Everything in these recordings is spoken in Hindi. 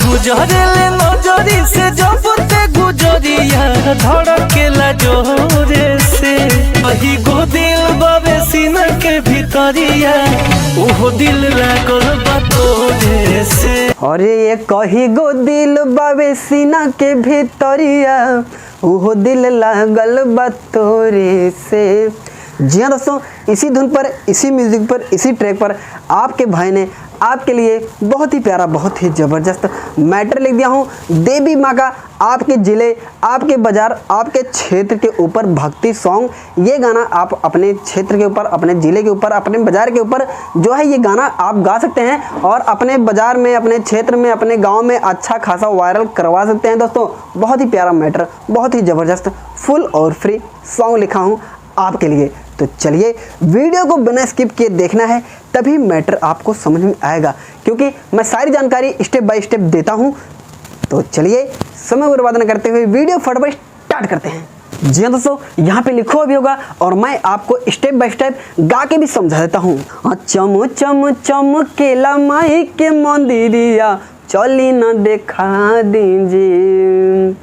गुजरेले नजरी से जब ते गुजरिया धड़केला जोरे से। वही गो दिल बाबे सीना के भीतरिया ओहो दिल लागल बा तोरे से। अरे ये कही गो दिल बाबे सीना के भीतरिया ओहो दिल लागल बा तोरे से। जी हाँ दोस्तों, इसी धुन पर, इसी म्यूजिक पर, इसी ट्रैक पर आपके भाई ने आपके लिए बहुत ही प्यारा, बहुत ही ज़बरदस्त मैटर लिख दिया हूँ। देवी माँ का आपके ज़िले, आपके बाज़ार, आपके क्षेत्र के ऊपर भक्ति सॉन्ग। ये गाना आप अपने क्षेत्र के ऊपर, अपने ज़िले के ऊपर, अपने बाज़ार के ऊपर जो है ये गाना आप गा सकते हैं और अपने बाज़ार में, अपने क्षेत्र में, अपने गाँव में अच्छा खासा वायरल करवा सकते हैं। दोस्तों बहुत ही प्यारा मैटर, बहुत ही ज़बरदस्त फुल और फ्री सॉन्ग लिखा हूँ आपके लिए। तो चलिए वीडियो को बिना स्किप किए देखना है, तभी मैटर आपको समझ में आएगा, क्योंकि मैं सारी जानकारी स्टेप बाय स्टेप देता हूं। तो चलिए समय बर्बाद न करते हुए वीडियो फटाफट स्टार्ट करते हैं। जी हाँ दोस्तों, यहाँ पे लिखो भी होगा और मैं आपको स्टेप बाय स्टेप गा के भी समझा देता हूँ। चम चम चमकेला माई के मंदिरिया चली न देखा दीजिए,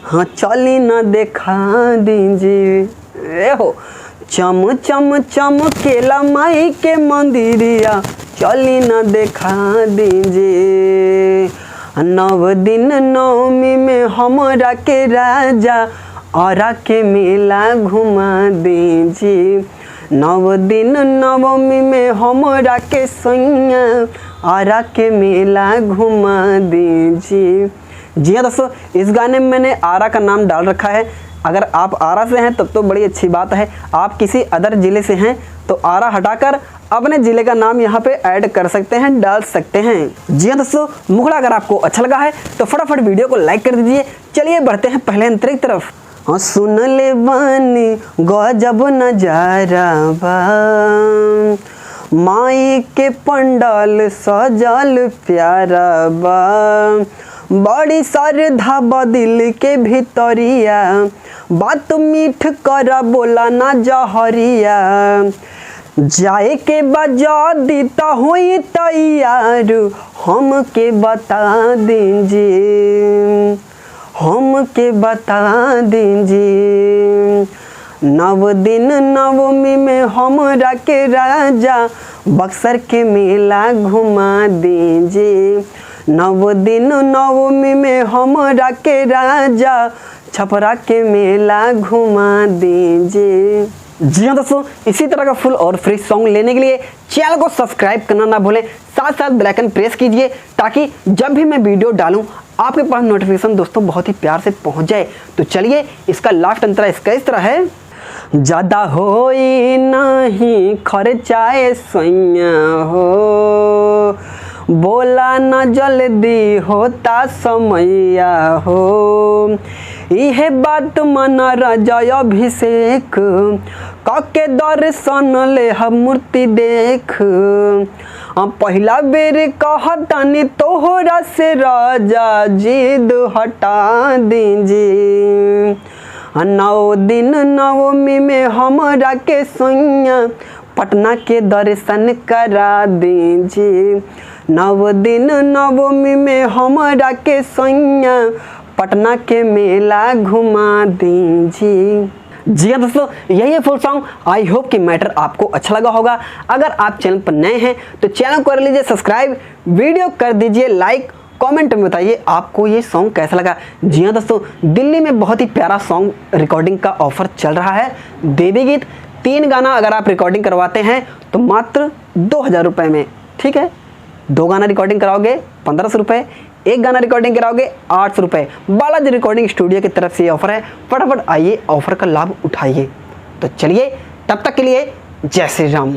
हाँ चली न देखा दीजिए हो। चम चम चमकेला माई के मंदिरिया चली न देखा दीजिए। नव दिन नवमी में हमरा के राजा औरा के मेला घुमा दीजिए। नव दिन नवमी में हमरा के सैया औरा के मेला घुमा दीजिए। जी हाँ दोस्तों, इस गाने में मैंने आरा का नाम डाल रखा है। अगर आप आरा से हैं तब तो बड़ी अच्छी बात है। आप किसी अदर ज़िले से हैं तो आरा हटाकर अपने ज़िले का नाम यहाँ पे ऐड कर सकते हैं, डाल सकते हैं। जी हाँ दोस्तों, मुखड़ा अगर आपको अच्छा लगा है तो फटाफट वीडियो को लाइक कर दीजिए। चलिए बढ़ते हैं पहले अंतरे की तरफ। हाँ सुन ले बानी गजब नजारा बा, माई के पंडाल सजल प्यारा बा। बड़ी श्रद्धा बा दिल के भीतरिया, बात मीठ कर बोला ना जहरिया। जाए के बजा दीता हुई तैयार हमके बता दीजिए, हमके बता दीजिए। नव दिन नवमी में हमरा के राजा बक्सर के मेला घुमा दीजिए। नव दिन नवमी में हमरा के राजा छपरा के मेला घुमा दीजिए। जी हाँ दोस्तों, इसी तरह का फुल और फ्री सॉन्ग लेने के लिए चैनल को सब्सक्राइब करना ना भूलें, साथ साथ बेल आइकन प्रेस कीजिए ताकि जब भी मैं वीडियो डालूं आपके पास नोटिफिकेशन दोस्तों बहुत ही प्यार से पहुंच जाए। तो चलिए इसका लास्ट अंतरा इसका इस तरह है। ज़्यादा होई नहीं खर्चाए सैया हो, बोला न जल्दी होता समैया हो। यह बात मन राजय अभिषेक काके दर्शन ले हम मूर्ति देख। पहला बेर कहतानी तोहरा से राजा जिद हटा दीजिए। नौ दिन नवमी में हमरा के सैया पटना के दर्शन करा दीजिए। नव दिन नवमी में हमरा के सैया पटना के मेला घुमा दीजिए। जी हाँ दोस्तों, यही है फुल सॉन्ग। आई होप कि मैटर आपको अच्छा लगा होगा। अगर आप चैनल पर नए हैं तो चैनल को कर लीजिए सब्सक्राइब, वीडियो कर दीजिए लाइक, कमेंट में बताइए आपको ये सॉन्ग कैसा लगा। जी हाँ दोस्तों, दिल्ली में बहुत ही प्यारा सॉन्ग रिकॉर्डिंग का ऑफर चल रहा है। देवी गीत 3 गाना अगर आप रिकॉर्डिंग करवाते हैं तो मात्र 2000 रुपये में, ठीक है। 2 गाना रिकॉर्डिंग कराओगे 1500 रुपये, 1 गाना रिकॉर्डिंग कराओगे 800 रुपये। बालाजी रिकॉर्डिंग स्टूडियो की तरफ से ये ऑफर है। फटाफट आइए ऑफर का लाभ उठाइए। तो चलिए तब तक के लिए जय श्री राम।